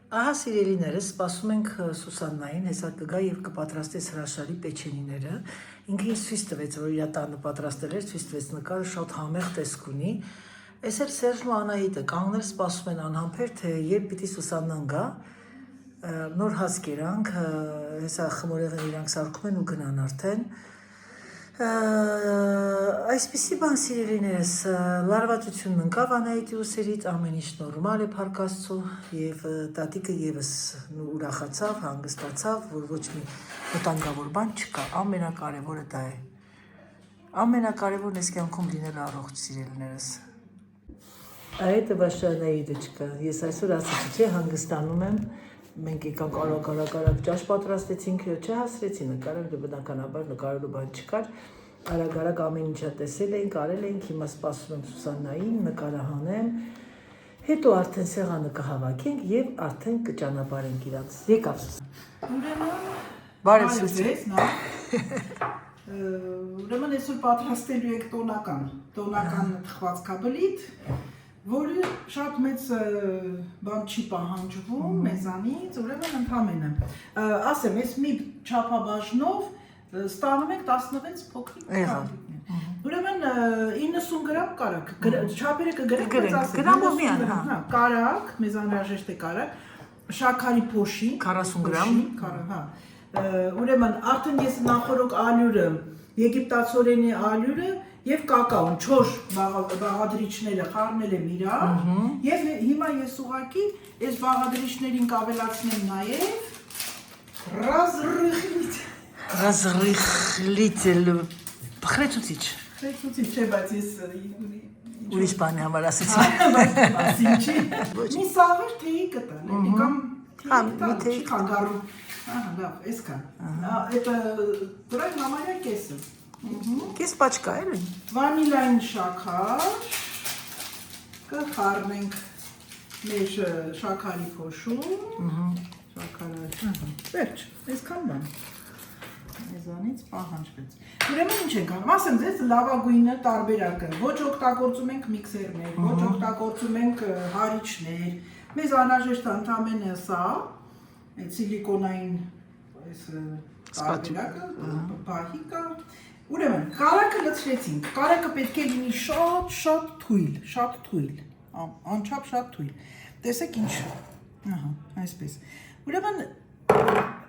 Ահա սիրելիներս, սպասում ենք Սուսաննային, հեսա կգա եւ կպատրաստես հրաշալի պեչենիները։ Ինքը ինձ ցույց տվեց, որ իր տանը պատրաստել էր, ցույց տվեց նկարը շատ համեղ տեսք ունի։ Այս էլ Սերժն ու Անահիտը կանգնել սպասում են անհամբեր, թե երբ պիտի Սուսաննան գա։ Նոր հաս կերանք, հեսա խմորեղեն իրանք սարքում են ու գնան արդեն։ Այսպիսի բան սիրելիներս, լարվածությունն ընկավ Անահիտի ուսերից, ամեն ինչ նորմալ է Փառք Աստծո եւ տատիկը եւս ուրախացավ, հանգստացավ, որ ոչ մի վտանգավոր բան չկա, ամենակարևորը դա է։ Ամենակարևորն էս կյանքում լինելը առողջ սիրելիներս։ Այդ Վաշանայիդը չկա, ես այսօր ասացի, չէ, հանգստանում եմ, մենք եկանք արագ ճաշ պատրաստեցինք, չհասրեցի նկարել, բնականաբար նկարելու բան չկար, արագ ամեն ինչը տեսել ենք, արել ենք, հիմա սպասում եմ Սուսաննային, նկարահանեմ, հետո արդեն սեղանը կհավաքենք եւ արդեն կճանապարհենք իրանց։ Եկավ Սուսաննա։ Բարև Սուսաննա։ Ուրեմն այսօր պատրաստելու ենք տոնական թխվածքաբլիթ, որը շատ մեծ բան չի պահանջվում մեզանից, ուրեմն ընդհանրապես ասեմ, ես մի չափաբաժնով ստանում ենք 16 փոքրիկ կարիքներ։ Ուրեմն 90 գրամ կարակ, չափերը կգրենք, գրամով միան, հա, կարակ, մեզ անհրաժեշտ է կարակ, շաքարի փոշի 40 գրամ, հա։ Ուրեմն արդեն ես նախորոք ալյուրը, եգիպտացորենի ալյուրը եւ կակաոն, 4 բաղադրիչները խառնել եմ իրար, եւ հիմա ես ուղղակի այս բաղադրիչներին կավելացնեմ նաեւ Ռազրիխլիցել բխրեցուցիչ։ Խեցուցիչ չէ, բայց ես ուրիշ բանի համար ասեցի։ Մի սաղեր թեյի կտալ, էլի կամ մի թեյի կանգարու։ Ահա, լավ, այսքան։ Այդ դրանք համարյա կեսը։ Կես պաչկա էլի։ Վանիլային շաքար կխառնենք մեր շաքարի փոշում։ Շաքարը, վերջ, այսքան բան։ Մեզանից պահանջվեց։ Ուրեմն ինչ ենք անում, ասեմ ձեզ լավագույնը տարբերակը, ոչ օգտագործում ենք միքսերներ, ոչ օգտագործում ենք հարիչներ, մեզ անհրաժեշտ ընդամենը սա, այդ սիլիկոնային այս տարբերակը, բահիկը, ուրեմն կարակը լցրեցինք, կարակը պետք է լինի շատ թույլ, անչափ շատ թույլ, տեսեք ինչ, ահա, այսպես, ուրեմն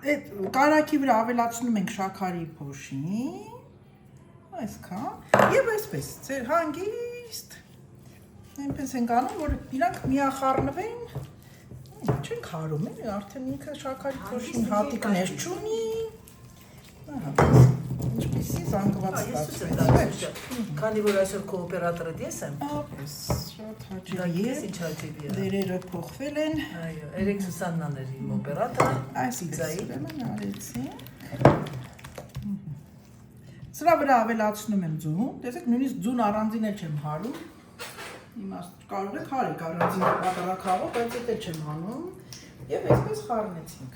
այդ կարակի վրա ավելացնում ենք շաքարի փոշին, այսքան, եւ այսպես, ձեր հանգիստ, այնպես ենք անում, որ իրանք միախառնվեն, չենք հարում, արդեն ինքը շաքարի փոշին հատիկներ չունի, ինչպեսի զանգված ստացվեց, քանի որ այսօր կոոպերատորը ես եմ, ապես, շատ հաճելի է, դերերը փոխվել են, այո, երեք Սուսաննան էր իմ օպերատորը, այսպես ուրեմն արեցինք, սրա վրա ավելացնում եմ ձուն, տեսեք նույնիսկ ձուն առանձին էլ չեմ հարում, կարող եք հարեք առանձին ապարակաղով, բայց էդ էլ չեմ հանում և այսպես խառնեցինք։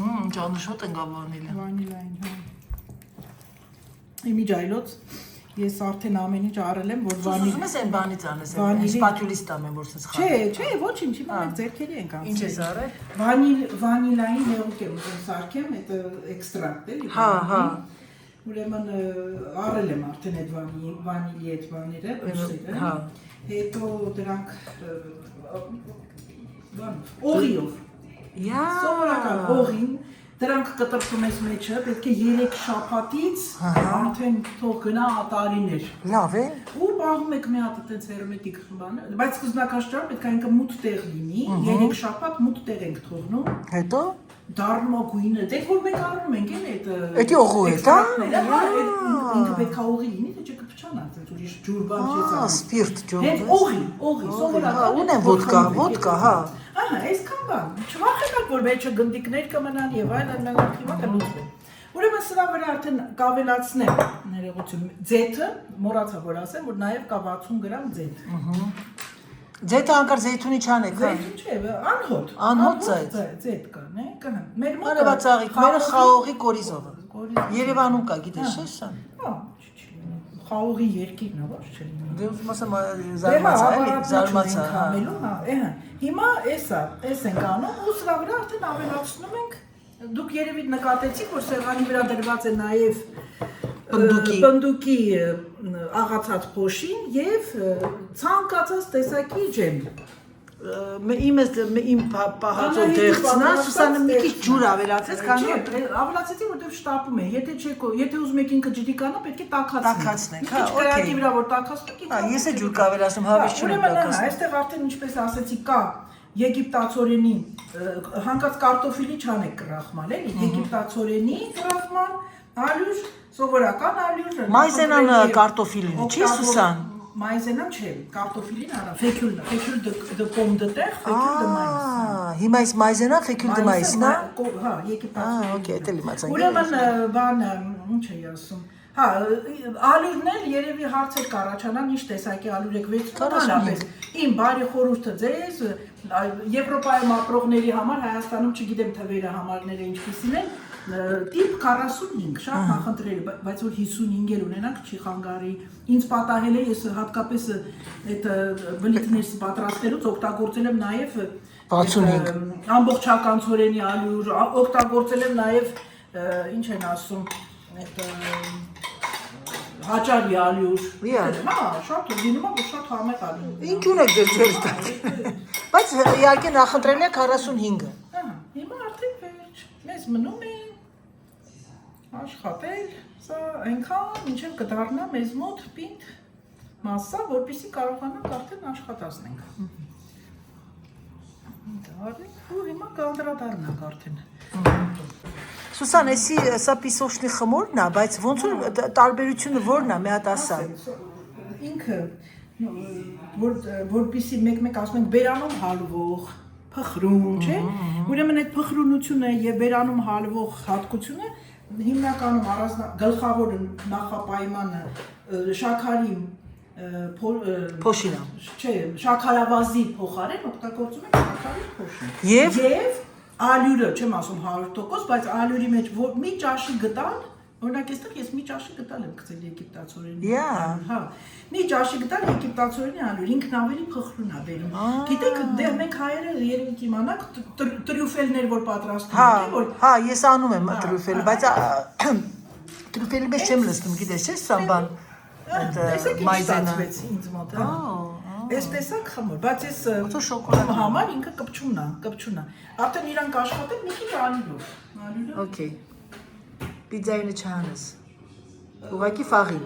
Ճանշոտ են գա վանիլը։ Վանիլային, հա։ Իմիջայլոց, ես արդեն ամեն ինչ արել եմ, որ վանիլ։ Ուզում ես են բանից անես, սպատյուլից տամ եմ, որ սենց խառնեմ։ Չէ, ոչինչ, հիմա մենք ձեռքերի ենք անցել։ Ինչ ես արել։ Վանիլային հեղուկ եմ ուզում սարքեմ, այդ էքստրակտ էլի։ Հա։ Ուրեմն առել եմ արդեն այդ վանիլի այդ բաները, բույսերը, հետո դրանք օղիով, սովորական օղին, դրանք կտրտում ես մեջը, պետք է 3 շաբաթից արդեն թող գնա տարիներ։ Լավ է։ Ու պահում եք մի հատ այդպես հերմետիկ բանը, բայց սկզբնական պետք է ինքը մութ տեղ լինի, 3 շաբաթ մութ տեղ ենք թողնում։ Հետո դառնում գույնը, դե որ մենք առնում ենք էլի այդ օղու է, դա։ Հա, ինքը պետք է օղի լինի, թե չէ կփչանա, այդպես ուրիշ ջուր բան չես անում։ Սպիրտ ջուր։ Հետ օղի, սովորական։ Ունեն ոդկա, հա։ Ահա, այսքան բան։ Չվախենաք, որ մեջը գնդիկներ կմնան եւ այլն, մենք հիմա կլուծվեն։ Ուրեմն սրա վրա արդեն կավելացնեմ ներողություն, ձեթը, մոռացա որ ասեմ, որ նաեւ կա 60 գրամ ձեթ։ Ձեթը անկար զեյթունի չանեք, հա։ Զեյթուն չէ, անհոտ։ Անհոտ ձեթ կա, né, կա։ Մեր մոտ արևածաղիկները խաղողի կորիզովը։ Երևանում կա, գիտես չէ՞ սա։ Հա, խաղողի երկիրն է, ոչ չէ։ Դե ուզում ասեմ զարմացա, էլի, զարմացա, հա։ Ահա։ Հիմա էս ենք անում, ու սրա վրա արդեն ավելացնում ենք։ Դուք երևի նկատեցիք, որ սեղանի վրա դրված է նաև պնդուկի աղացած փոշին եւ ցանկացած տեսակի ջեմ։ Իմ պահածո դեղցնա, Սուսանը մի քիչ ջուր ավելացեց, քանի ավելացեցի, որտեղ շտապում է։ Եթե ուզում եք ինքը ջրիկանա, պետք է տաքացնենք, հա, օքեյ։ Կրակի վրա որ տաքացնեք, ես է ջուր կավելացնում, հավես չունեմ տաքացնում։ Այստեղ արդեն ինչպես ասեցի, կա եգիպտացորենի հանկած կարտոֆիլի չանեք կրախման, էլի, եգիպտացորենի կրախման, ալյուր, սովորական ալյուր։ Մայզենան կարտոֆիլին, չի Սուսան։ Մայզենան չէ, կարտոֆիլին արա, ֆեկյուլ դե պոմ դե տեղ, ֆեկյուլ դե մայս։ Հիմա այս մայզենա ֆեկյուլ դե մայսն է։ Հա, եգիպտացորենի։ օքեյ, դա իմացանք։ Ուրեմն բան, ինչ էի ասում։ Հա, ալյուրն էլ երևի հարցեր կառաջանան, ինչ տեսակի ալյուր եք վեցնանապես։ Իմ բարի խորհուրդը ձեզ, Եվրոպայում ապրողների համար, Հայաստանում չգիտեմ թվերը համարները ինչպիսին են, տիպ 45, շատ նախընտրելի, բայց որ 55 էլ ունենանք չի խանգարի։ Ինձ պատահել է, ես հատկապես այդ բլիթներս պատրաստելուց օգտագործել եմ նաև 65 ամբողջական ցորենի ալյուր, օգտագործել եմ նաև ինչ են ասում, այդ հաճարի ալյուր։ Հա, շատ լինում է, որ շատ համեղ ալյուր։ Ինչ ունեք ձեր ձեր տակ։ Բայց իհարկե նախընտրել է 45-ը։ Հա, հիմա արդեն վերջ։ Մեզ մնում է աշխատել, սա այնքան մինչև կդառնա մեզ մոտ պինդ մասսա, որպեսզի կարողանանք արդեն աշխատացնենք։ Դառնանք ու հիմա կանդրադառնանք արդեն։ Սուսան, սա պիսոշնի խմորն է, բայց ոնց որ տարբերությունը որն է, մի հատ ասա։ Ինքը որպեսզի մեկ-մեկ ասում ենք բերանում հալվող, փխրուն, չէ՞։ Ուրեմն այդ փխրունությունը եւ բերանում հալվող հատկությունը հիմնականում գլխավոր նախապայմանը շաքարի Փոշինա։ Չէ, շաքարավազի փոխարեն օգտագործում ենք շաքարի փոշին։ Եվ ալյուրը, չեմ ասում 100%, բայց ալյուրի մեջ մի ճաշի գտալ, օրինակ այստեղ ես մի ճաշի գտալ եմ գցել եգիպտացորենի ալյուր, հա։ Մի ճաշի գտալ եգիպտացորենի ալյուր, ինքն ավելի փխրուն է բերում։ Գիտեք, դեռ մենք հայերը երևի կիմանանք տրյուֆելներ որ պատրաստում ենք, որ Հա, ես անում եմ տրյուֆել, բայց տրյուֆելի մեջ չեմ լցնում, գիտես, չէ՞, սա բան։ Տեսեք ինչ ստացվեց ինձ մոտ, հա։ Այս տեսակ խմոր, բայց ես շոկոլադի համար ինքը կպչումն է։ Արդեն իրանք աշխատել մի քիչ ալյուրով։ Okay։ Պիցայինը չանես։ Ուղղակի ֆաղին։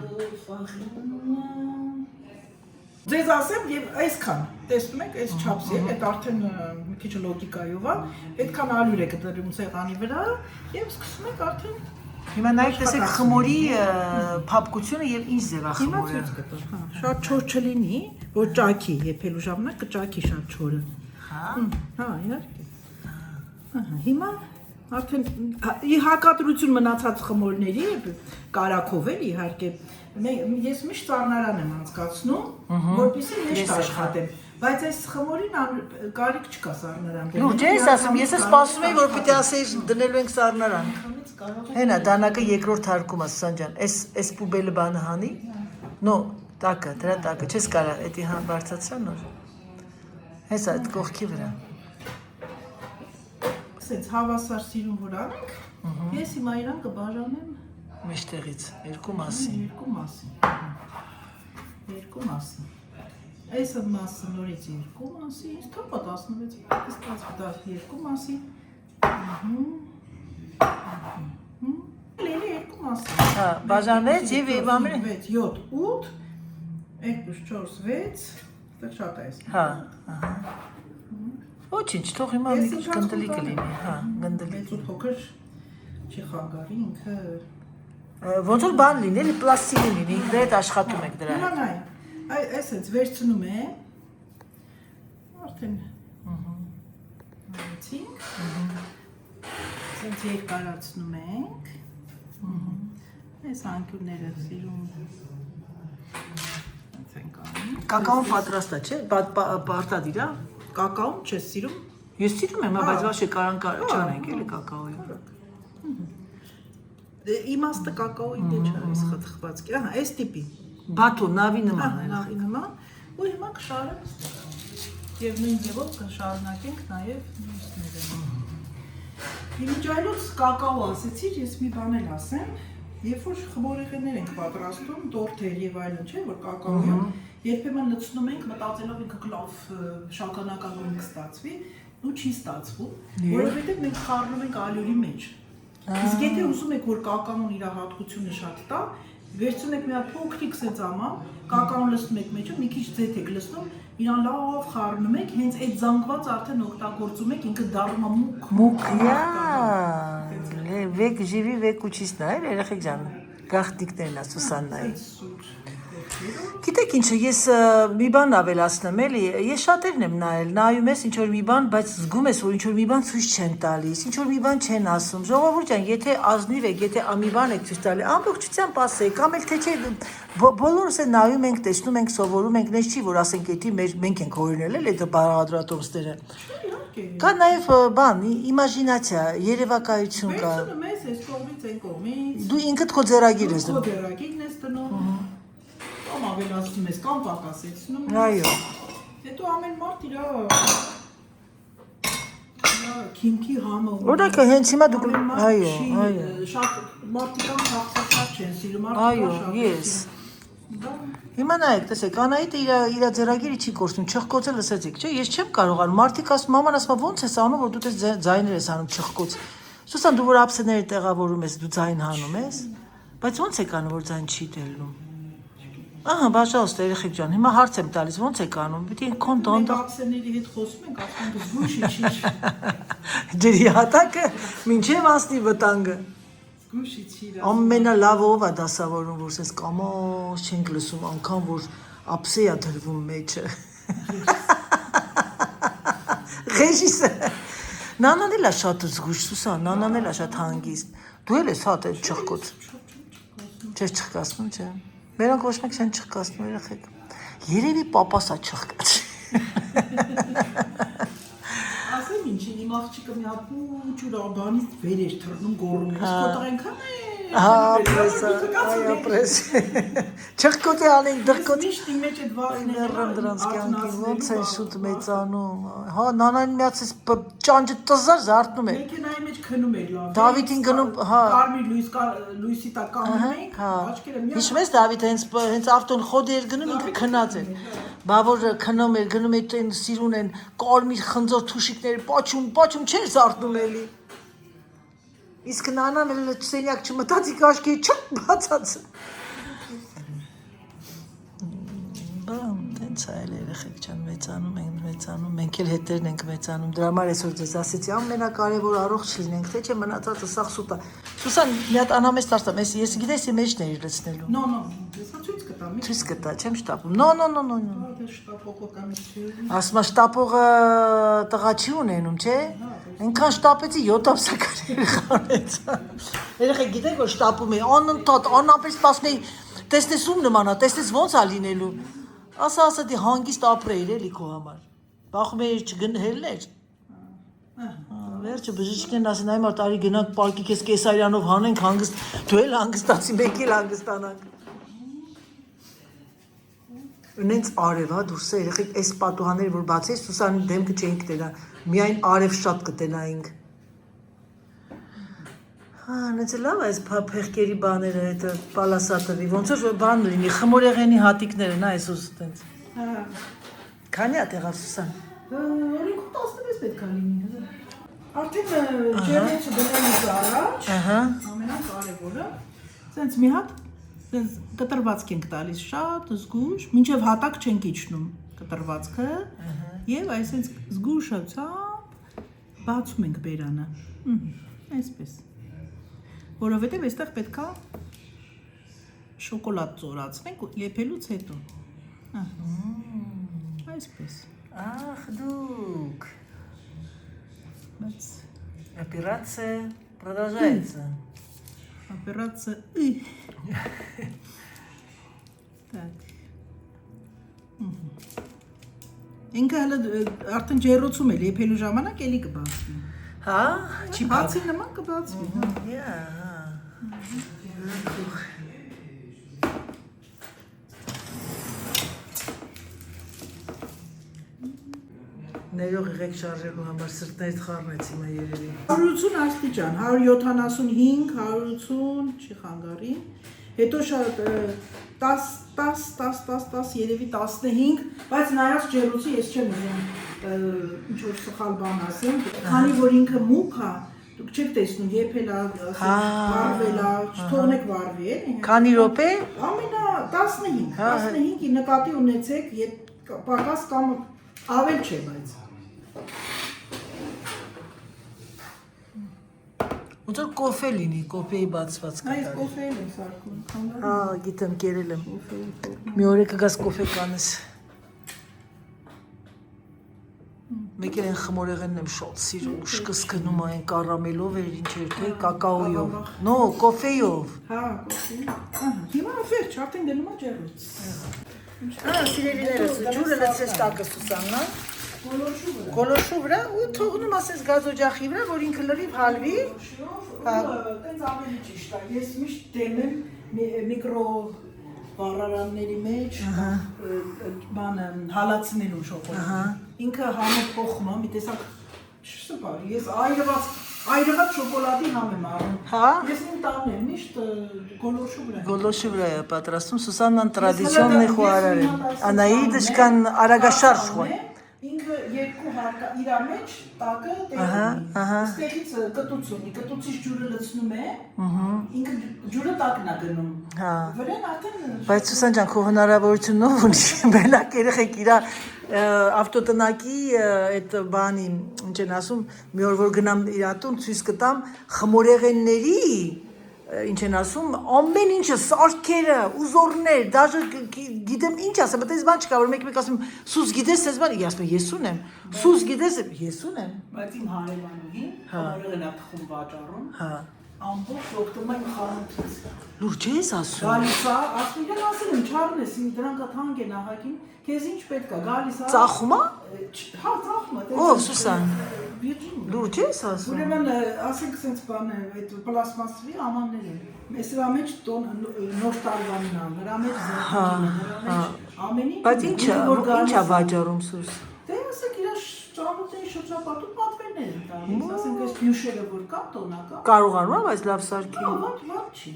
Ձեզ ասեմ եւ այսքան։ Տեսնում եք, այս չափսի է, այդ արդեն մի քիչ լոգիկայով է։ Այդքան ալյուր է դրում սեղանի վրա եւ սկսում եք արդեն Հիմա նայեք տեսեք խմորի փափկությունը եւ ինչ ձև է խմորը։ Հա, շատ չոր չլինի, որ ճաքի, եփելու ժամանակ կճաքի շատ չորը։ Հա, իհարկե։ Ահա, հիմա արդեն ի հակադրություն մնացած խմորների կարակով էլ իհարկե ես միշտ ծառնարան եմ անցկացնում, որպեսզի հեշտ աշխատեմ։ Բայց այս խմորին կարիք չկա սառնարան։ Լուրջ ես ասում, ես սպասում եի, որ պիտի ասեի դնելու ենք սառնարան։ Հենա, դանակը երկրորդ հարկում է, Սուսան ջան, այս պուբելը բանը հանի։ Նո, տակը, դրա տակը, չես կարա, էդի հան բարձացրա նոր։ Հեսա, այդ կողքի վրա։ Սենց հավասար սիրում որ անենք, ես հիմա իրան կբաժանեմ մեջտեղից, երկու մասի։ Երկու մասի։ Այս մասը նորից երկու մասի, ինձ թոպա 16, երկու մասի, լելի երկու մասի։ Հա, բաժանեց և ամենը։ 6, 7, 8, 2, 4, 6, դեռ շատ է ես։ Հա, ոչինչ, թող հիմա մի քիչ գնդլի կլինի, հա, գնդլի։ Մեծ ու փոքր չի խանգարի ինքը։ Ոնց որ բան լինի, էլի պլաստիկին լինի, դրա հետ աշխատում եք դրա հետ։ Նայ, այսպես վերցնում է, արդեն արեցինք, սենց երկարացնում ենք, այս անկյուրները սիրում ենք անում։ Կակաոն պատրաստ է, չէ, պարտադիր է։ Կակաոն չես սիրում։ Ես սիրում եմ, բայց ոչ կարան չանենք էլի կակաոյը։ Իմաստը կակաոյի մեջ է այս խթխվածքի, ահա, այս տիպի։ Բաթո նավի նման է։ Նավի նման ու հիմա կշարեմ եւ նույն ձևով կշարունակենք նաեւ մյուսները։ Իմիջայլոց կակաո ասեցիր, ես մի բան էլ ասեմ, երբ որ խմորեղեններ ենք պատրաստում, տորթեր եւ այլն, չէ՞ որ կակաոյը, երբեմն լցնում ենք մտածելով ինքը լավ շագանակալով կստացվի, ու չի ստացվում, որովհետեւ մենք խառնում ենք ալյուրի մեջ։ Իսկ եթե ուզում եք որ կակաոն իր հատկությունը շատ տա, վերցնում եք մի հատ փոքրիկ սեծամա, կակաոն լցնում եք մեջը, մի քիչ ձեթ եք լցնում, իրան լավ խառնում եք, հենց այդ զանգված արդեն օգտագործում եք, ինքը դառնում է մուկ։ Վեկ ժիվի վեկ ուչիսն է, երեխեք ջան, գաղտնիքներն է Սուսաննայի։ Գիտեք ինչը, ես մի բան ավելացնեմ էլի, ես շատերն եմ նայել, նայում ես ինչ-որ մի բան, բայց զգում ես, որ ինչ-որ մի բան ցույց չեն տալիս, ինչ-որ մի բան չեն ասում, ժողովուրդ ջան, եթե ազնիվ եք, եթե մի բան եք ցույց տալի, ամբողջությամբ ասեք, կամ էլ թե չէ, բոլորս է նայում ենք, տեսնում ենք, սովորում ենք, նես չի, որ ասենք էդի մենք ենք հորինել էլ այդ բարահադրատոմսները։ Կա նաև բան, իմաժինացիա, երևակայություն կա։ Վերցնում ես այս կողմից այն կողմից։ Դու ինքդ քո ձեռագիր ես դնում։ Քո ձեռագիրն ես դնում։ Կամ ավելացնում ես, կամ պակասեցնում։ Այո։ Հետո ամեն մարդ իր քիմքի համը։ Օրինակ հենց հիմա դուք այո, շատ մարդիկան քաղաքացիական չեն սիրում, այո, ես։ Հիմա նայեք, տեսեք, Անահիտը իր ձեռագիրը չի կորցնում, չխկոցը լսեցիք, չէ՞, ես չեմ կարողանում, մարդիկ ասում, մաման ասում, ոնց ես անում, որ դու տես ձայներ ես անում, չխկոց։ Սուսան, դու որ ափսեները տեղավորում ես, դու ձայն հանում ես, բայց ոնց եք անում, որ ձայն չի դելնում։ Ահա, բաժալստ, երեխեք ջան, հիմա հարց եմ տալիս, ոնց եք անում, պիտի քոն դոնդա։ Մենք ափսեների հետ խոսում ենք, ասում ենք զգուշի չի։ Ջրի հատակը մինչև անցնի վտանգը։ Զգուշի չի։ Ամենալավը ով է դասավորում, որ սենց կամոց չենք լսում, անգամ որ ափսե է դրվում մեջը։ Ռեժիսը։ Նանան էլ է շատ զգուշ, Սուսան, նանան էլ է շատ հանգիստ։ Դու էլ ես հատ այդ չխկոց։ Չես չխկացնում, չէ։ Մերոնք ոչ մեկ չեն չխկացնում, երեխեք։ Երևի պապասա չխկաց։ Ասեմ ինչ, իմ աղջիկը մի հատ ջուր բանից վեր էր թռնում գոռում, ես կոտղենքան է։ Պրես։ Չխկոտի անենք դրկոտ։ Միշտ իմ մեջ այդ վախն է դրանց կյանքին ոնց են շուտ մեծանում։ Հա, նանային միացես ճանճը տզար զարթնում է։ Մեքենայի մեջ քնում էր լավ։ Դավիթին գնում, հա։ Կարմիր լույսի տակ կանգնում ենք, աչքերը մի։ Հիշում ես Դավիթը հենց ավտոն խոդի էր գնում, ինքը քնած էր։ Բա որ քնում էր, գնում էր այն սիրուն են կարմիր խնձոր թուշիկները, պաչում չէր զարթնում էլի։ Իսկ նանան էլ սենյակ չմտածի կաշկի չկ բացած։ Բան, տենց այլ երեխեք ջան մեծանում են, մենք էլ հետերն ենք մեծանում։ Դրա համար այսօր ձեզ ասեցի, ամենակարևոր առողջ լինենք, թե չէ մնացածը սաղ սուտ է։ Սուսան, մի հատ անհամեստ արծամ, ես գիտես իմ մեջն էիր լցնելու։ No, ես ցույց կտամ։ Ցույց կտա, չեմ շտապում։ No։ Շտապողականություն։ Ասում է շտապողը տղա չի ունենում, չէ։ Այնքան շտապեցի 7 ամսական երեխանեց։ Երեխեք գիտեք որ շտապում է, անընդհատ, անապես սպասում էի, տեսնես ում նման է, տեսնես ոնց է լինելու։ Ասա դի հանգիստ ապրեիր էլի քո համար։ Բախում էիր չգնհելներ։ Վերջը բժիշկեն ասեն այ մարդ արի գնանք պարկի քեզ կեսարյանով հանենք հանգիստ, դու էլ հանգստացի, մենք էլ հանգստանանք։ Ունենց արև, հա, դուրս է երեխեք, այս պատուհանները որ բացես, Սուսանի դեմքը չենք տենա, միայն արև շատ կտենայինք։ Հա, նենց լավ այս փեղկերի բաները, այդ պալասատվի, ոնց որ բան լինի, խմորեղենի հատիկները, նա այսուս տենց։ Քանի է տեղավ Սուսան։ Օրինքով 16 պետք է լինի։ Արդեն ջերմեցը դրանից առաջ, ամենակարևորը, սենց մի հատ կտրվածք ենք տալիս շատ զգուշ, մինչև հատակ չենք իջնում կտրվածքը և այսենց զգուշությամբ բացում ենք բերանը, այսպես, որովհետև այստեղ պետք է շոկոլադ ծորացնենք եփելուց հետո, այսպես։ Ախ դուք, операция продолжается. Операция Так. Ինքը հələ արդեն ջերոցում է, եփելու ժամանակ էլի կբացվի։ Հա, չի բացի նման կբացվի։ Ներող եղեք շարժելու համար սրտներից խառնեց հիմա երևի։ 180 աստիճան, 175, 180, չի խանգարի։ Հետո շատ 10 երևի 15, բայց նայած ջերուցի ես չեմ ուզում ինչ որ սխալ բան ասեմ, քանի որ ինքը մուկ է, դուք չեք տեսնում, երբ էլ վառվել է, չթողնեք վառվի, էլի։ Քանի րոպե։ Ամենա 15-ի նկատի ունեցեք, երբ պակաս կամ ավել չէ, բայց Ոնց որ կոֆե լինի, կոֆեի բացված կտարի։ այս կոֆեին է սարքում, խանգարում։ Հա, գիտեմ, կերել եմ։ Մի օր կգաս կոֆե կանես։ Մեկ էլ են խմորեղենն եմ շատ սիրում, շկսկնում այն կարամելով էր, ինչ էր, թե կակաոյով։ No, կոֆեյով։ Հա, կոֆե։ Հիմա վերջ, արդեն գնում է ջերուց։ Սիրելիներս, ջուրը լցրեց տակը Սուսաննա։ Գոլոշու վրա ու թողնում ասես գազօջախի վրա, որ ինքը լրիվ հալվի։ Տենց ավելի ճիշտ է։ Ես միշտ դեմ եմ միկրո վառարանների մեջ բանը հալացնելու շոկոլադը։ Ինքը համը փոխում է, մի տեսակ սուպեր։ Ես այրված շոկոլադի համ եմ առնում։ Հա։ Ես իմ տանն եմ միշտ գոլոշու վրա։ Գոլոշու վրա է պատրաստում Սուսաննան տրադիցիոննի խոհարար է։ Անահիտышկան արագաշարժ խոհ։ Ինքը երկու հարկա իր մեջ տակը տերում է։ Ստեղից կտուց ունի, կտուցից ջուրը լցնում է, ինքը ջուրը տակն է գնում։ Վրան արդեն Բայց Սուսան ջան, քո հնարավորությունով ունի բելակ երեխեք իրա ավտոտնակի այդ բանի, ինչ են ասում, մի օր որ գնամ իրա տուն ցույց կտամ խմորեղենների ինչ են ասում, ամեն ինչը, սարքերը, ուզորներ, դաժե գիտեմ ինչ ասեմ, բայց այս բան չկա, որ մեկ ասում, սուս գիտես, այս բանը, ես ասում, ես ունեմ, սուս գիտես, ես ունեմ։ Բայց իմ հարևանուհին, խմորեղենա թխում վաճառում, ամբողջ օգտվում են խանութից։ Լուրջ ես ասում։ Գալիս է, ասում եմ, ասել եմ, Չարլես, դրանք թանկ են ահագին, քեզ ինչ պետք է, գալիս է։ Ծախում է։ Հա, ծախում է։ Ով Սուսան։ Վիրջին։ Լուրջ ես ասում։ Ուրեմն, ասենք սենց բան է, այդ պլաստմասի ամաններ են։ Ես նրա մեջ նոր տարվանն է, նրա մեջ զարդին է, նրա մեջ ամեն ինչ։ Բայց ինչա վաճառում սուս։ Դե ասենք իր ճամուտի շրջապատում պատվերներ են տալիս, ասենք այս բյուշերը որ կա տոնական։ Կարողանում եմ, բայց լավ սարքի։ Հա, ված չի։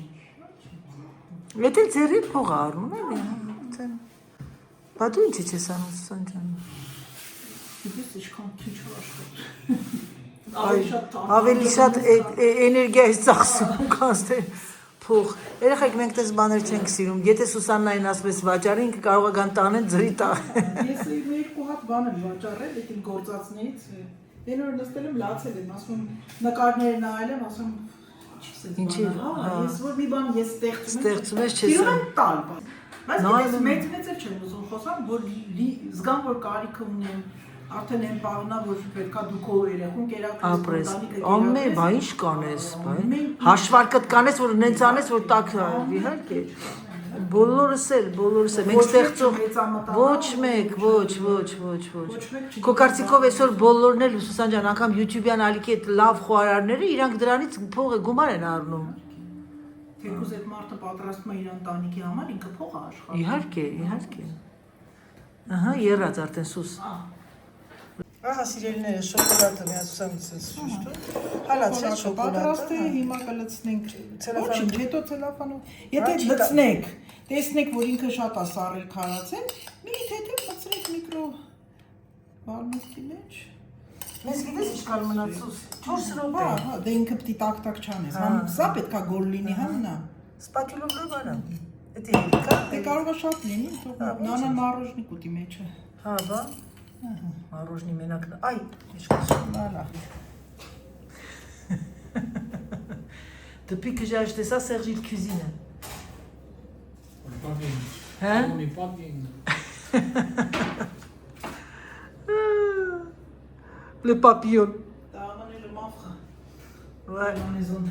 Եթե ձեռի փող առնում էլի, Բա դու ինչ ես անում Սուսան ջան։ Դες ինչքան քիչ աշխատում։ Ավելի շատ էներգիա ես ծախսում, քան թե փող։ Երեխեք մենք դες բաներ չենք սիրում։ Եթե Սուսաննային ասպես վաճառի, ինքը կարող է գան տանեն ձրի տա։ Ես երկու հատ բան եմ վաճառել, այդ իմ գործածներից։ Դեն որ նստել եմ, լացել եմ, ասում նկարները նայել եմ, ասում Ինչի՞։ Ես որ մի բան ես ստեղծում ես չես։ Սիրում եմ տալ բան։ Բայց մեծ չեմ ուզում խոսամ, որ զգամ որ կարիքը ունեմ, արդեն այն բանա որ պետքա դու քո երեխուն կերակրես, ամեն բան ինչ կանես, հաշվարկդ կանես, որ նենց անես, որ տակ իհարկե։ Բոլորս էլ, մենք ստեղծող ոչ մեկ, ոչ։ Քո կարծիքով այսօր բոլորն էլ Սուսան ջան, անգամ YouTube-յան ալիքի այդ լավ խոհարարները իրանք դրանից փողը գումար են առնում։ Թեկուզ այդ մարդը պատրաստում է իր ընտանիքի համար, ինքը փող է աշխատում։ Իհարկե։ Ահա, եռած արդեն սուս։ Ահա սիրելիները շոկոլադը միացուցանից շուշտու։ Հալացրեց շոկոլադը։ Պատրաստ է, հիմա կլցնենք ցելոֆան, հետո ցելոֆանով։ Եթե լցնեք, տեսնեք, որ ինքը շատ է սառել քարացել, մի թեթև լցրեք միկրո բալմաստի մեջ։ Մեզ գիտես ինչքան մնաց սուս։ 4 րոպե։ Հա, դե ինքը պիտի տակ-տակ չանես։ Սա պետքա գոլ լինի, հա մնա։ Սպատյուլով լավ արա։ Էդի հելիկա։ Դե կարող է շատ լինի, թող նանա մառոժնիկ ուտի մեջը։ Հա, բա։ Մառոժնի մենակն։ Այ, ինչքան լալա։ Depuis que j'ai acheté ça, Sergi le cuisine. Pas bien. Hein? On n'est pas bien. Le papillon. Դա ամեն էլ մաֆխը։ Ouais. Անեզոն։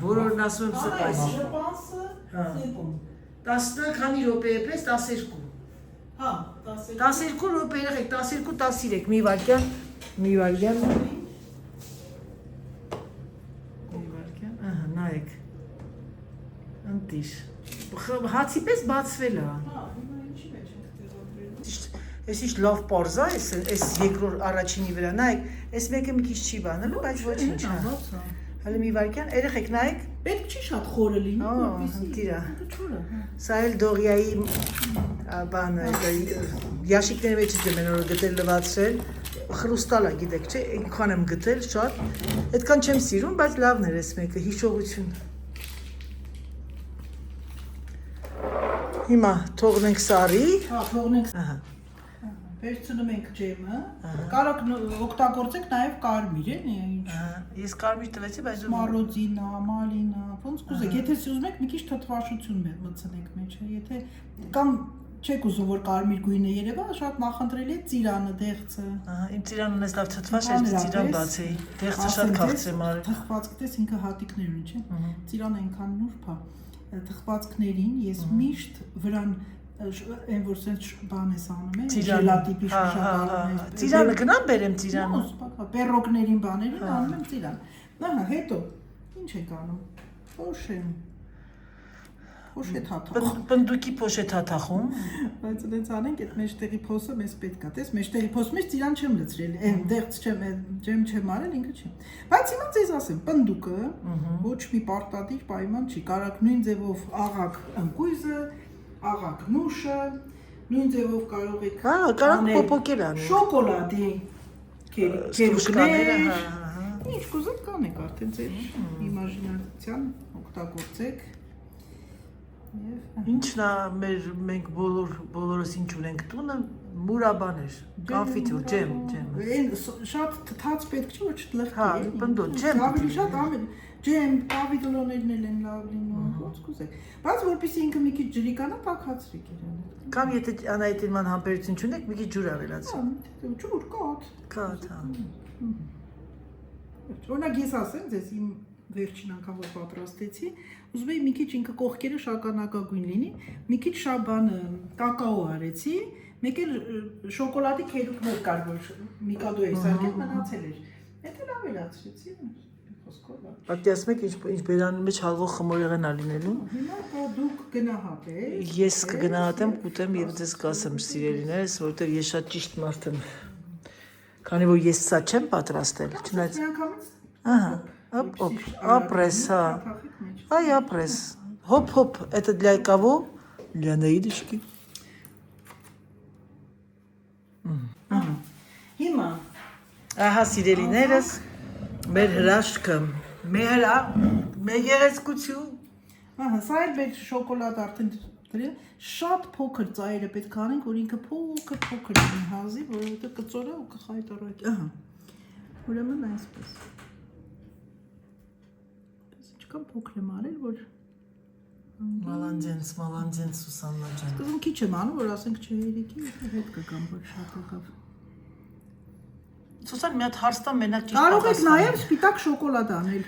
Որորն ասում եմ սպայս։ Je pense, c'est bon. 10 քանի րոպե է պես 12։ Հա, 12 րոպե եղեք, 12-13, մի վայրկյան, մի վայրկյան, ահա, նայեք, ընտիր, հացի պես բացվել է, Հա, հիմա ինչի մեջ ենք տեղադրելու։ Էս ինչ լավ պարզա էս երկրորդ առաջինի վրա նայեք, էս մեկը մի քիչ չի բանալու, բայց ոչինչ, հա։ Հələ մի վարքյան, երեխեք նայեք։ Պետք չի շատ խորը լինի, Տիրա։ չորը։ Սա էլ դողյայի բանը, ящիկների մեջ եմ նոր գտել լվացրել, խրուստալա գիտեք, չէ, այնքան եմ գտել շատ, այդքան չեմ սիրում, բայց լավն էր էս մեկը, հիշողություն։ Հիմա թողնենք սարի։ Հա, թողնենք։ Ահա։ Վերցնում ենք ջեմը։ Կարող օգտագործեք նաև կարմիր, էլի, ինչ։ Ես կարմիր տվեցի, բայց Մարոձինա, մալինա, ոնց կուզեք։ Եթե ուզում եք մի քիչ թթվաշություն մտցնեք մեջը, եթե կամ չեք ուզում որ կարմիր գույնը երևա, շատ նախընտրելի է ծիրանը, դեղցը։ Ահա, իմ ծիրանը մեզ լավ թթվաշ էր, ծիրան բացեի։ Դեղցը շատ քաղցրեմ արել։ Թխվածք դες ինքը հատիկներ ունի, չէ։ Ծիրանը այնքան նուրբ է։ Թխվածքներին ես միշտ վրան այն որ sense բան ես անում է, ժելատիպի շշակալում։ Ծիրանը գնամ բերեմ ծիրանը։ Պերոգներին բաներին անում եմ ծիրան։ Ահա, հետո ինչ եք անում։ Փոշե թաթախում։ Պնդուկի փոշե թաթախում։ Բայց դից անենք այդ մեջտեղի փոսը մեզ պետք է, տես, մեջտեղի փոսը մեջ ծիրան չեմ լցրել, դեղց չեմ, ջեմ չեմ արել, ինքը չի։ Բայց հիմա ձեզ ասեմ, պնդուկը ոչ մի պարտադիր պայման չի, կարաք նույն ձևով աղակ ընկույզը, աղակ նուշը, նույն ձևով կարող եք կարող պոպոկել անել։ Շոկոլադի կերուկներ, ինչ կուզեք կանեք արդեն ձեր իմաժինացիան օգտագործեք։ Ինչն է մենք բոլորս ինչ ունենք տունը մուրաբաներ, կոնֆիտյուր, ջեմ։ Այն շատ թաց պետք չի որ չլխի։ Հա, պնդո, ջեմ։ Ավելի շատ ամեն ջեմ, պավիդոլոներն էլ են լավ լինում, ոնց կուզեք։ Բայց որպեսզի ինքը մի քիչ ջրի կանա, տաքացրեք իրեն։ Կամ եթե անայտինման համբերություն չունեք, մի քիչ ջուր ավելացրեք։ Ջուր, կաթ։ Կաթ, հա։ Օրինակ ես ասեմ ձեզ իմ վերջին անգամ որ պատրաստեցի, ուզում էի մի քիչ ինքը կողքերը շագանակագույն լինի, մի քիչ շաբանը կակաո արեցի, մեկ էլ շոկոլադի քերուկներ կար, որ միկադո էի սարքել, մնացել էր։ Էդ էլ ավելացրեցի, խոսքով։ Պատկերացնեք ինչ բերանի մեջ հալվող խմորեղեն ա լինելու։ Հիմա դուք գնահատեք։ Ես կգնահատեմ, կուտեմ եւ ձեզ կասեմ սիրելիներս, որովհետեւ ես շատ ճիշտ մարդ եմ։ Քանի որ ես սա չեմ պատրաստել, չնայած ահա, оп, ապրես, հա։ Այ ապրես։ Հոп, это для кого? Для Наидочки. Հիմա Ահա սիրելիներս, մեր հրաշքը, մեր գեղեցկություն։ Ահա, սա էլ մեր շոկոլադ արդեն դրել, շատ փոքր ծայրը պետք է անենք, որ ինքը փոքր լինի հազի, որովհետև կծորը ու կխայտառակի։ Ահա։ Ուրեմն այսպես։ Ինչքան փոքր եմ արել, որ Մալանձենս, Սուսաննա ջան։ Սկզբում քիչ եմ անում, որ ասենք չհերիքի, հետ կգամ, որ շատ եկավ։ Սուսան մի հատ հարստան մենակ ճիշտ Կարող եք նաև սպիտակ շոկոլադ անել,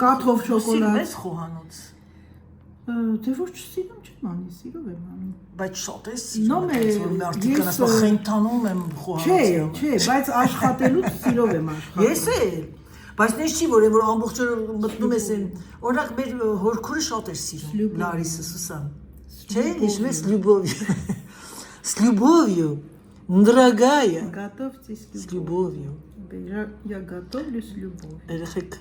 կաթով շոկոլադ։ Սիրում ես խոհանոց։ Դե ոչ չսիրում չեմ անի, սիրով եմ անում։ Բայց շատ ես սիրում, որ մարդիկ ասում խենթանում եմ խոհանոցը։ Չէ, բայց աշխատելուց սիրով եմ աշխատում։ Ես էլ, բայց նես չի որ ամբողջ օրը մտնում ես այն, օրինակ մեր հորքուրը շատ էր сирում, Լարիսը, Սուսան։ Չէ, հիշում ես с любовью, дорогая. Готовьте с С любовью. Я готовлю с любовью. Երեխեք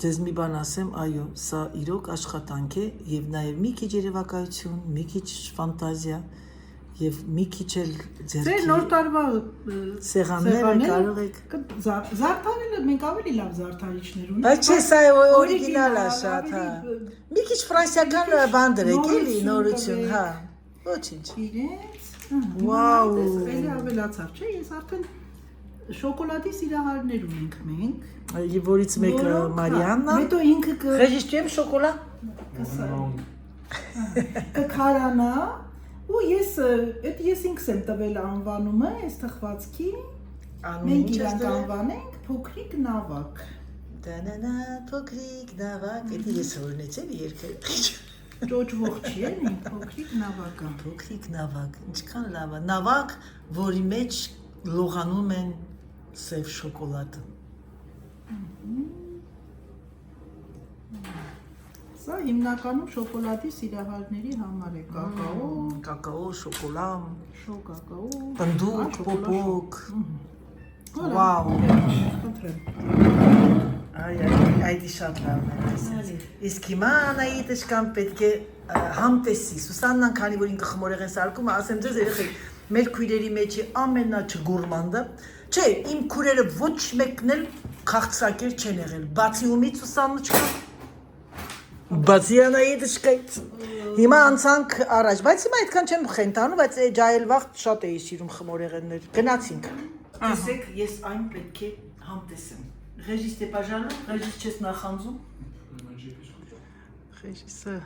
ձեզ մի բան ասեմ, այո, սա իրոք աշխատանք է եւ նաեւ մի քիչ երևակայություն, մի քիչ ֆանտազիա եւ մի քիչ էլ ձեր Ձեր նոր տարվա սեղանները կարող եք զարդարելը մենք ավելի լավ զարդարիչներ ունենք։ Բայց չէ, սա օրիգինալ է շատ, հա։ Մի քիչ ֆրանսիական բան դրեք, էլի նորություն, հա։ Ոչինչ։ Իրենց։ Վաու։ Էլի ավելացավ, չէ, ես արդեն շոկոլադի սիրահարներ ունենք մենք։ Որից մեկը Մարիաննա։ Հետո ինքը Ռեժիստրեմ շոկոլադ։ Կքարանա ու ես ինքս եմ տվել անվանումը այս թխվածքի։ Մենք իրենք անվանենք փոքրիկ նավակ։ Դանանա փոքրիկ նավակ, դա ես օրնեցել երկել։ Ճոճվող չի էլի, փոքրիկ նավակը։ Փոքրիկ նավակ, ինչքան լավ է։ Նավակ, որի մեջ լողանում են սև շոկոլադը։ Սա հիմնականում շոկոլադի սիրահարների համար է, կակաո, Կակաո, շոկոլա, կակաո, բնդուկ, պոպոկ։ Վաու։ Խնդրեմ։ Այդ շատ լավն է տեսած։ Իսկ հիմա Անահիտը շքան պետք է համտեսի։ Սուսաննան քանի որ ինքը խմորեղեն սարքում, ասեմ ձեզ երեխեք, մեր քույրերի մեջի ամենաչգուրմանդը, չէ, իմ քույրերը ոչ մեկն էլ քաղցրակեր չեն եղել, բացի ումից Սուսաննը չկա։ Բացի Անահիտը չկա։ Հիմա անցանք առաջ, բայց հիմա այդքան չեմ խենթանում, բայց ջայելվաղ շատ էի սիրում խմորեղեններ։ Գնացինք։ Տեսեք, ես այն պետք է համտեսեմ։ Ռեժիս t'es pas jaloux, ռեժիս չես նախանձում։ Ռեժիսը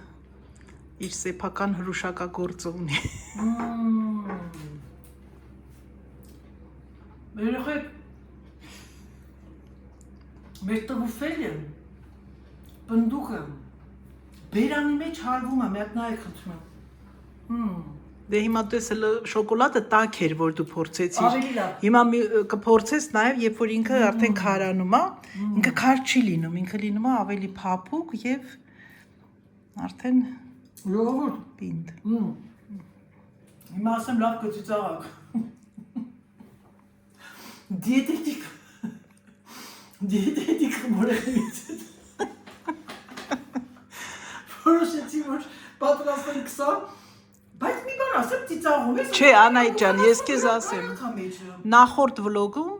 իր սեփական հրուշակագործը ունի։ Երեխեք, մեր տվուֆելը, բնդուկը, բերանի մեջ հարվում է, միատ նայեք խնդրում։ Դե հիմա տեսել շոկոլադը տաք էր, որ դու փորձեցիր։ Ավելի լավ։ Հիմա կփորձես նաև, երբ որ ինքը արդեն քարանում է, ինքը քար չի լինում, ինքը լինում է ավելի փափուկ եւ արդեն լավ պինդ։ Հիմա ասեմ լավ կծիծաղակ։ Դիետետիկ մորեղից։ Որոշեցի, որ պատրաստենք սա, բայց մի բան ասեմ, ծիծաղում ես։ Չէ, Անահիտ ջան, ես քեզ ասեմ։ Նախորդ վլոգում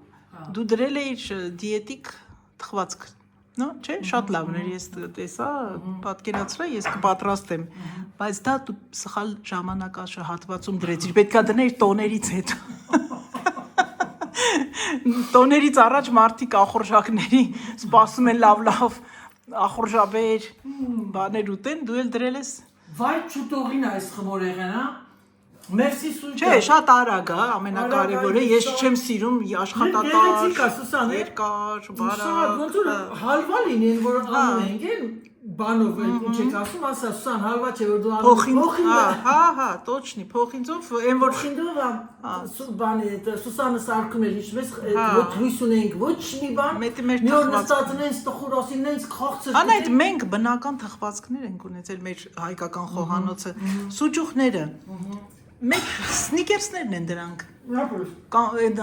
դու դրել էիր դիետիկ թխվածք, նո, չէ, շատ լավն էր, ես տեսա, պատկերացրա, ես կպատրաստեմ, բայց դա դու սխալ ժամանակահատվածում դրեցիր, պետքա դներ տոներից հետո։ Տոներից առաջ մարդիկ ախորժակների սպասում են լավ ախորժաբեր բաներ ուտեն, դու էլ դրել ես։ Վայ չուտողին այս խմորեղեն, հա։ Մերսի Սույկա։ Չէ, շատ արագ է, ամենակարևորը, ես չեմ սիրում աշխատատար, երկար, բարակ։ Ոնց որ հալվա լինեն, որ անում ենք, են բանով ինչ եք ասում, ասա Սուսան, հալվա չէ, որ դու անում ես։ Հա, точно, փոխինձով, այն որ փոխինձով բանի Սուսանը սարքում էր, ինչպես ոչ լույս ունենք, ոչ մի բան։ Մի օր նստած նենց տխուր ասին, նենց քաղցր։ Անայդ մենք բնական թխվածքներ ենք ունեցել մեր հայկական խոհանոցը, սուջուխները։ Մեկ սնիկերսներն են դրանք։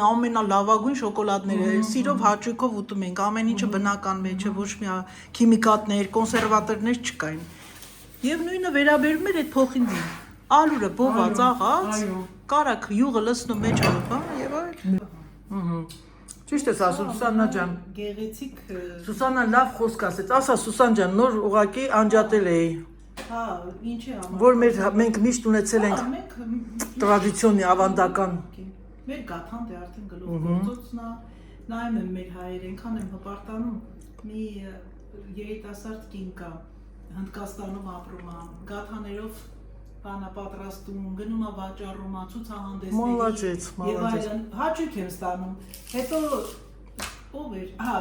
Ամենալավագույն շոկոլադները, սիրով հաճույքով ուտում ենք, ամեն ինչը բնական մեջը, ոչ մի քիմիկատներ, կոնսերվատորներ չկային։ Եվ նույնը վերաբերում էր այդ փոխինձին։ Ալուրը բոված, աղած, կարակ յուղը լցնում մեջ ալուպա եւ այլ։ Ճիշտ ես ասում Սուսաննա ջան։ Գեղեցիկ Սուսաննա լավ խոսք ասեց։ Ասա Սուսան ջան, նոր ուղակի անջատել էի։ Հա, ինչ է անում։ Որ մենք միշտ ունեցել ենք տրադիցիոնի ավանդական։ Մեր գաթան դե արդեն գլուխգործոցն է, նայում եմ մեր հայեր, այնքան եմ հպարտանում, մի երիտասարդ կին կա, Հնդկաստանում ապրում է, գաթաներով բանա պատրաստում, գնում է վաճառում, ցուցահանդեսների եւ այլն, հաճույք եմ ստանում։ Հետո ով էր, հա,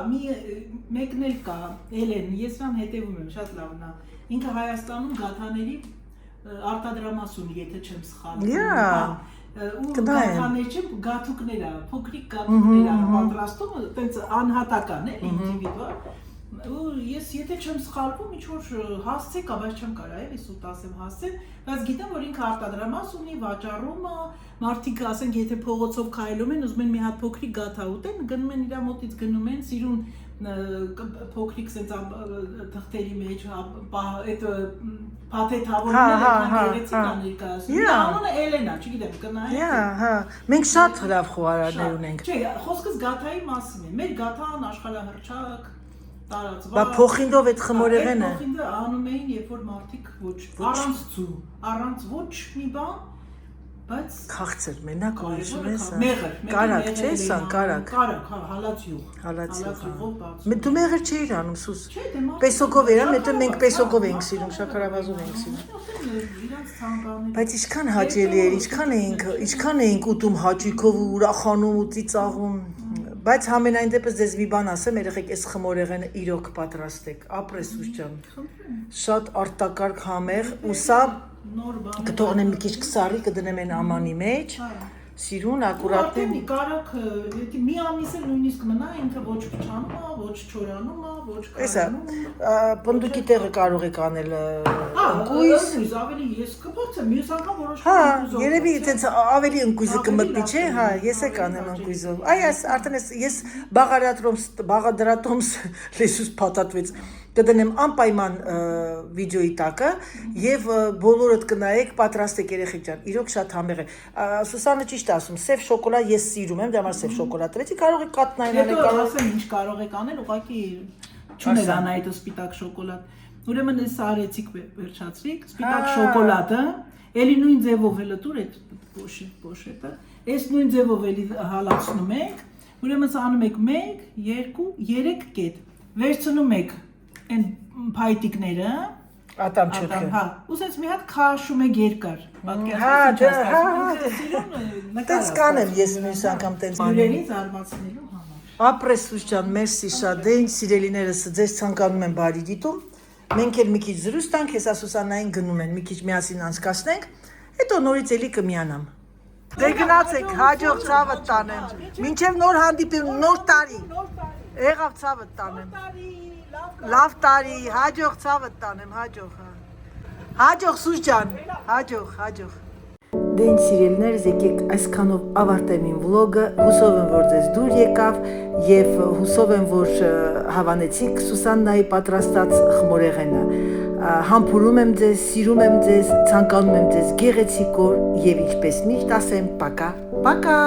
մեկն էլ կա, Էլեն, ես նրան հետևում եմ, շատ լավն է։ Ինքը Հայաստանում գաթաների արտադրամաս ունի, եթե չեմ սխալվում։ Ու գաթաներ չեմ, գաթուկներ է, փոքրիկ գաթուկներ է պատրաստում, տենց անհատական է, ինդիվիդուալ։ Ու ես եթե չեմ սխալվում, ինչ որ հասցե կա, բայց չեմ կարող էլի սուտ ասեմ հասցե, բայց գիտեմ, որ ինքը արտադրամաս ունի, վաճառում է, մարդիկ ասենք, եթե փողոցով քայլում են, ուզում են մի հատ փոքրիկ գաթա ուտեն, գնում են իր մոտից գնում են, սիրուն փոքրիկ sense թղթերի մեջ այդ փաթեթ հավորները գեղեցիկ է ներկայացնում։ Անունը Էլենա, չգիտեմ, կնայեք։ Հա, մենք շատ լավ խոհարարներ ունենք։ Չէ, խոսքս գաթայի մասին է։ Մեր գաթան աշխարհահռչակ տարածված։ Բա փոխինդով այդ խմորեղենը։ Փոխինդը անում էին, երբ որ մարդիկ ոչ առանց ցու, առանց ոչ մի բան, բայց քաղցր մենակ ուրիշում ես։ Մեղր, կարակ չէ՞ սա, կարակ։ Կարակ, հա, հալածյուղ։ Հալածյուղով բացում։ Դու մեղր չէիր անում, Սուս։ Չէ, դե պեսոկով էր, մետը մենք պեսոկով ենք սիրում, շաքարավազով ենք սիրում։ Իրանց ցանկալի։ Բայց ինչքան հաճելի էր, ինչքան էինք ուտում հաճույքով ու ուրախանում ու ծիծաղում։ Բայց համենայն դեպս ձեզ մի բան ասեմ, երեխեք, այս խմորեղենը իրոք պատրաստեք, ապրես Սուս ջան։ Շատ արտակարգ համեղ ու սա կթողնեմ մի քիչ քսարի, կդնեմ այն ամանի մեջ, սիրուն, ակուրատն Արտեմի կարակ, մի ամիս էլ նույնիսկ մնա, ինքը ոչ փչանում է, ոչ չորանում է, ոչ Էսա, քարանում։ պնդուկի տեղը կարող եք անել ընկույզ։ Ավելի ես կփորձեմ, մյուս անգամ որոշ Հա, երևի այտենց ավելի ընկույզը կմտնի, չէ՞, հա, ես է կանեմ ընկույզով։ Այ արդեն ես բաղադրատոմս լեսուս փաթաթվեց։ Կդնեմ անպայման վիդեոյի տակը եւ բոլորդ կնայեք, պատրաստեք երեխեք ջան։ Իրոք շատ համեղ է։ Սուսանը ճիշտ է ասում, սև շոկոլադ ես սիրում եմ, դրա համար սև շոկոլադ տվեցի, կարող եք կատնային անել, կարող կարող ասեմ ինչ կարող եք անել, ուղղակի չունեք անայդ սպիտակ շոկոլադ։ Ուրեմն էս արեցիք վերջացրիք, սպիտակ շոկոլադը, էլի նույն ձևով էլ դուր այդ պոշետը, այս նույն ձևով էլի հալացնում եք, ուրեմն սա անում եք 1, 2, 3 կետ, վերցնում եք այն փայտիկները, ատամ չորքը։ հա, ու սենց մի հատ քաշում եք երկար, Տենց կանեմ ես մյուս անգամ տենց Յուրերի զարմացնելու համար։ Ապրես Սուս ջան, մերսի շատ դեն, սիրելիներս ձեզ ցանկանում եմ բարի դիտում։ Մենք էլ մի քիչ զրույց տանք, հեսա Սուսանային գնում են, մի քիչ միասին անցկացնենք, հետո նորից էլի կմիանամ։ Դե գնացեք, հաջող ցավը տանեմ։ Մինչև նոր հանդիպում, նոր տարի։ Եղավ ցավը տանեմ։ Լավ տարի, հաջող ցավը տանեմ, հաջող, հա։ Հաջող Սուս ջան, հաջող։ Դե ինձ սիրելիներս, եկեք այսքանով ավարտեմ իմ վլոգը, հուսով եմ, որ ձեզ դուր եկավ եւ հուսով եմ, որ հավանեցիք Սուսաննայի պատրաստած խմորեղենը։ Համբուրում եմ ձեզ, սիրում եմ ձեզ, ցանկանում եմ ձեզ գեղեցիկ օր եւ ինչպես միշտ ասեմ, պակա, պակա։